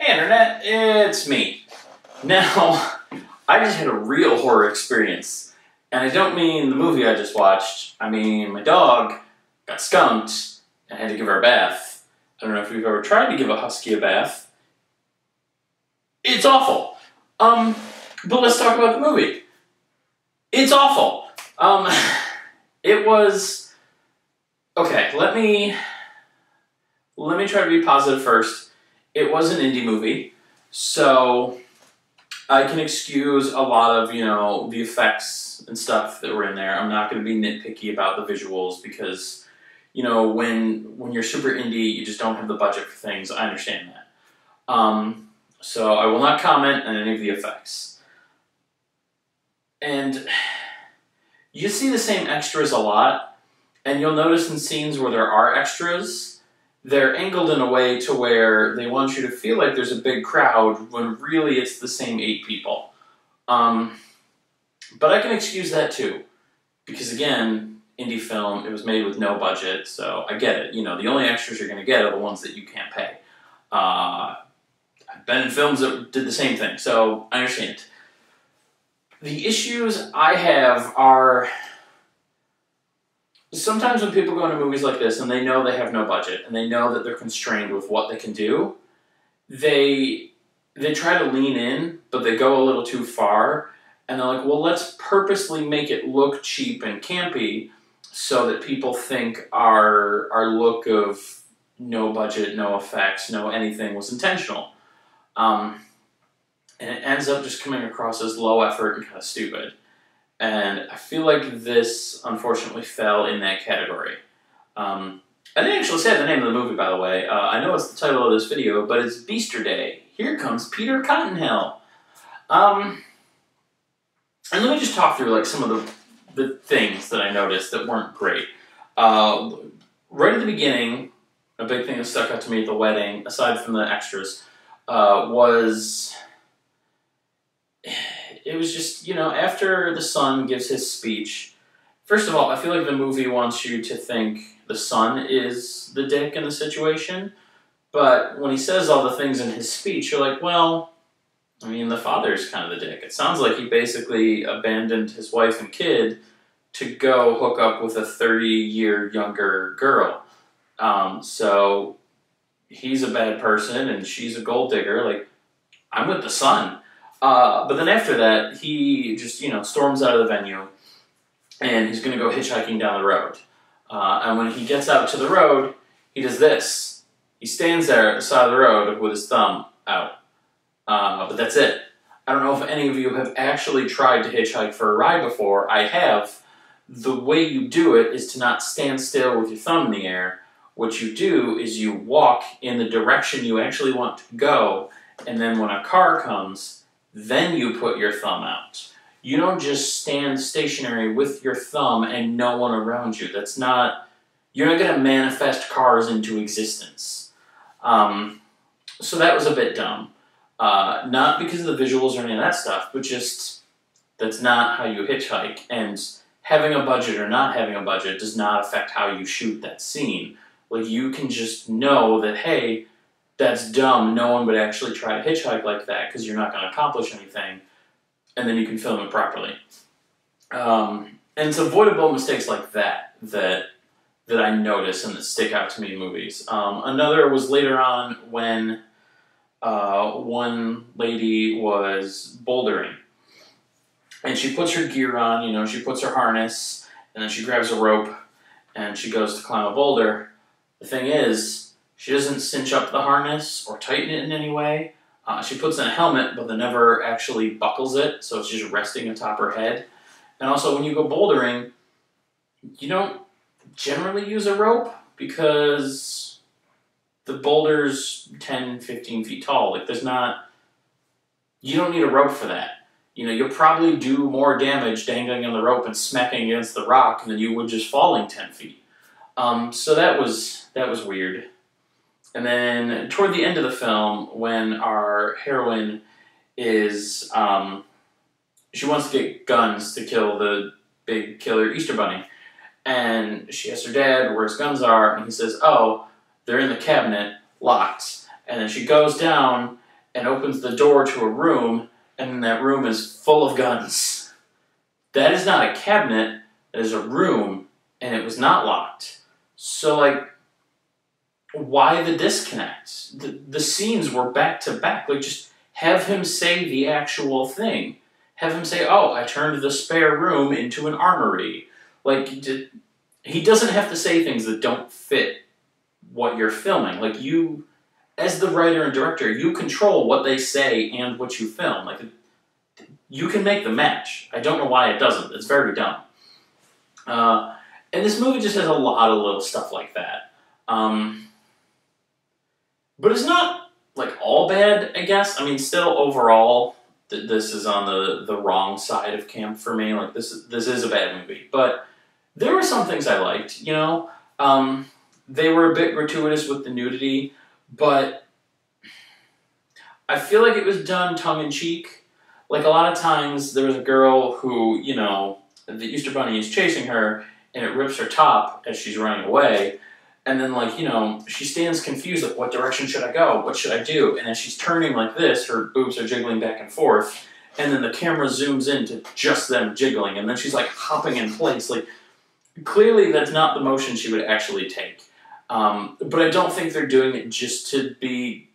Hey Internet, it's me. Now, I just had a real horror experience. And I don't mean the movie I just watched. I mean my dog got skunked and I had to give her a bath. I don't know if you've ever tried to give a husky a bath. It's awful. But let's talk about the movie. It's awful. It was... Okay, let me try to be positive first. It was an indie movie, so I can excuse a lot of, the effects and stuff that were in there. I'm not going to be nitpicky about the visuals because, when you're super indie, you just don't have the budget for things. I understand that. So I will not comment on any of the effects. And you see the same extras a lot, and you'll notice in scenes where there are extras, they're angled in a way to where they want you to feel like there's a big crowd when really it's the same 8 people. But I can excuse that too. Because again, indie film, it was made with no budget, so I get it. The only extras you're going to get are the ones that you can't pay. I've been in films that did the same thing, so I understand. The issues I have are... Sometimes when people go into movies like this and they know they have no budget and they know that they're constrained with what they can do, they try to lean in, but they go a little too far, and they're like, well, let's purposely make it look cheap and campy so that people think our look of no budget, no effects, no anything was intentional. And it ends up just coming across as low effort and kind of stupid. And I feel like this, unfortunately, fell in that category. I didn't actually say the name of the movie, by the way. I know it's the title of this video, but it's Beaster Day. Here comes Peter Cottonhell. And let me just talk through some of the things that I noticed that weren't great. Right at the beginning, a big thing that stuck out to me at the wedding, aside from the extras, was... It was just, after the son gives his speech, first of all, I feel like the movie wants you to think the son is the dick in the situation, but when he says all the things in his speech, you're like, well, I mean, the father's kind of the dick. It sounds like he basically abandoned his wife and kid to go hook up with a 30-year younger girl. So he's a bad person and she's a gold digger. I'm with the son. But then after that, he just, storms out of the venue, and he's going to go hitchhiking down the road. And when he gets out to the road, he does this. He stands there at the side of the road with his thumb out. But that's it. I don't know if any of you have actually tried to hitchhike for a ride before. I have. The way you do it is to not stand still with your thumb in the air. What you do is you walk in the direction you actually want to go, and then when a car comes... then you put your thumb out. You don't just stand stationary with your thumb and no one around you. That's not... You're not going to manifest cars into existence. So that was a bit dumb. Not because of the visuals or any of that stuff, but just... That's not how you hitchhike. And having a budget or not having a budget does not affect how you shoot that scene. You can just know that, hey... that's dumb, no one would actually try to hitchhike like that because you're not going to accomplish anything, and then you can film it properly. And it's avoidable mistakes like that I notice and that stick out to me in movies. Another was later on when one lady was bouldering, and she puts her gear on, she puts her harness, and then she grabs a rope, and she goes to climb a boulder. The thing is, she doesn't cinch up the harness or tighten it in any way. She puts in a helmet, but then never actually buckles it, so it's just resting atop her head. And also, when you go bouldering, you don't generally use a rope because the boulder's 10, 15 feet tall. You don't need a rope for that. You'll probably do more damage dangling on the rope and smacking against the rock than you would just falling 10 feet. So that was weird. And then, toward the end of the film, when our heroine is, she wants to get guns to kill the big killer Easter Bunny. And she asks her dad where his guns are, and he says, oh, they're in the cabinet, locked. And then she goes down, and opens the door to a room, and that room is full of guns. That is not a cabinet, that is a room, and it was not locked. So, like, why the disconnect? The scenes were back to back. Like, just have him say the actual thing. Have him say, oh, I turned the spare room into an armory. Like, he doesn't have to say things that don't fit what you're filming. Like, you, as the writer and director, you control what they say and what you film. Like, you can make the match. I don't know why it doesn't. It's very dumb. And this movie just has a lot of little stuff like that. But it's not, like, all bad, I guess. I mean, still, overall, this is on the wrong side of camp for me. Like, this is a bad movie. But there were some things I liked, you know? They were a bit gratuitous with the nudity, but I feel like it was done tongue-in-cheek. Like, a lot of times, there was a girl who, you know, the Easter Bunny is chasing her, and it rips her top as she's running away. And then, like, you know, she stands confused, like, what direction should I go? What should I do? And as she's turning like this, her boobs are jiggling back and forth. And then the camera zooms into just them jiggling. And then she's, like, hopping in place. Like, clearly that's not the motion she would actually take. But I don't think they're doing it just to be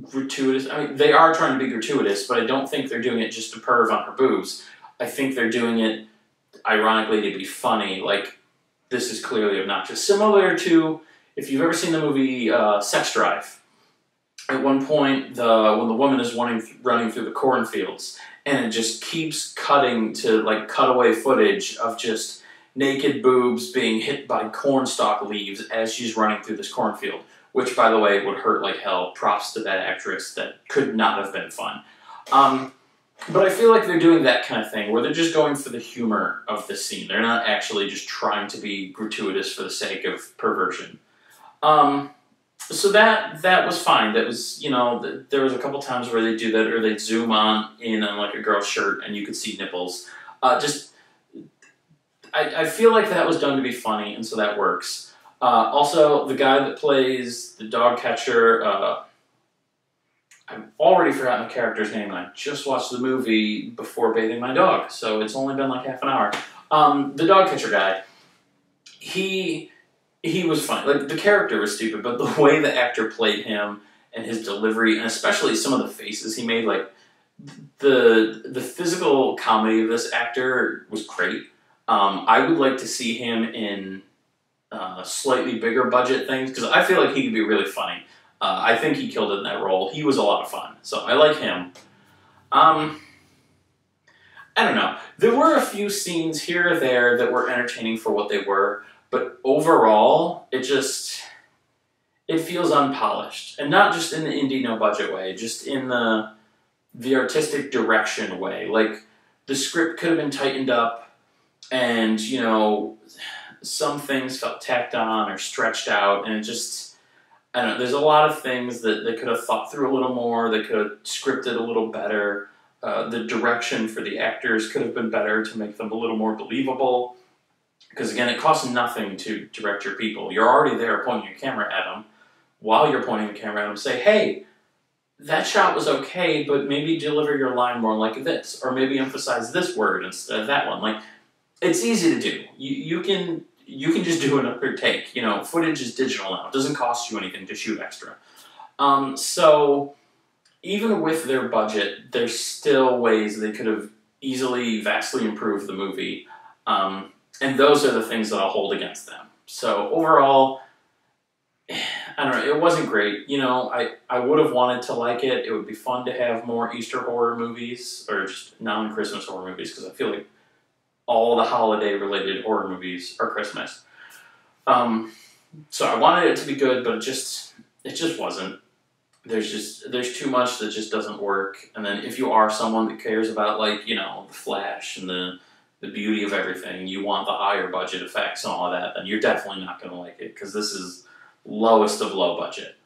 gratuitous. I mean, they are trying to be gratuitous, but I don't think they're doing it just to perv on her boobs. I think they're doing it, ironically, to be funny. Like, this is clearly obnoxious. Similar to, if you've ever seen the movie Sex Drive, at one point, when the woman is running through the cornfields, and it just keeps cutting to, like, cutaway footage of just naked boobs being hit by cornstalk leaves as she's running through this cornfield, which, by the way, would hurt like hell. Props to that actress. That could not have been fun. But I feel like they're doing that kind of thing, where they're just going for the humor of the scene. They're not actually just trying to be gratuitous for the sake of perversion. So that was fine. That was, you know, there was a couple times where they do that, or they'd zoom in on like a girl's shirt and you could see nipples. I feel like that was done to be funny, and so that works. Also, the guy that plays the dog catcher, I've already forgotten the character's name, and I just watched the movie before bathing my dog, so it's only been like half an hour. The dog catcher guy, he was fine. Like, the character was stupid, but the way the actor played him and his delivery, and especially some of the faces he made, like, the physical comedy of this actor was great. I would like to see him in slightly bigger budget things, because I feel like he could be really funny. I think he killed it in that role. He was a lot of fun, so I like him. I don't know. There were a few scenes here or there that were entertaining for what they were, but overall, it feels unpolished. And not just in the indie no-budget way, just in the artistic direction way. Like, the script could have been tightened up, and, you know, some things felt tacked on or stretched out, and it just... I don't know, there's a lot of things that they could have thought through a little more, they could have scripted a little better, the direction for the actors could have been better to make them a little more believable, because again, it costs nothing to direct your people. You're already there pointing your camera at them. While you're pointing the camera at them, say, hey, that shot was okay, but maybe deliver your line more like this, or maybe emphasize this word instead of that one. Like, it's easy to do. You can just do another take. You know, footage is digital now. It doesn't cost you anything to shoot extra. So even with their budget, there's still ways they could have easily, vastly improved the movie. And those are the things that I'll hold against them. So overall, I don't know, it wasn't great. You know, I would have wanted to like it. It would be fun to have more Easter horror movies, or just non-Christmas horror movies, because I feel like all the holiday-related horror movies are Christmas. So I wanted it to be good, but it just wasn't. There's too much that just doesn't work. And then if you are someone that cares about, like, you know, the flash and the beauty of everything, you want the higher budget effects and all of that, then you're definitely not going to like it, because this is lowest of low budget.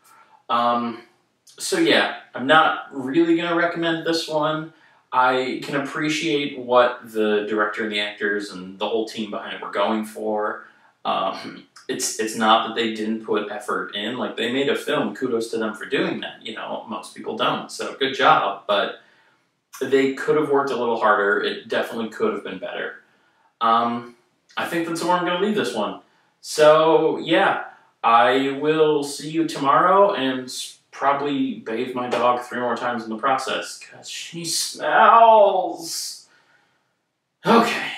So yeah, I'm not really going to recommend this one. I can appreciate what the director and the actors and the whole team behind it were going for. it's not that they didn't put effort in. Like, they made a film. Kudos to them for doing that. You know, most people don't. So good job. But they could have worked a little harder. It definitely could have been better. I think that's where I'm going to leave this one. So, yeah, I will see you tomorrow and probably bathe my dog 3 more times in the process because she smells. Okay.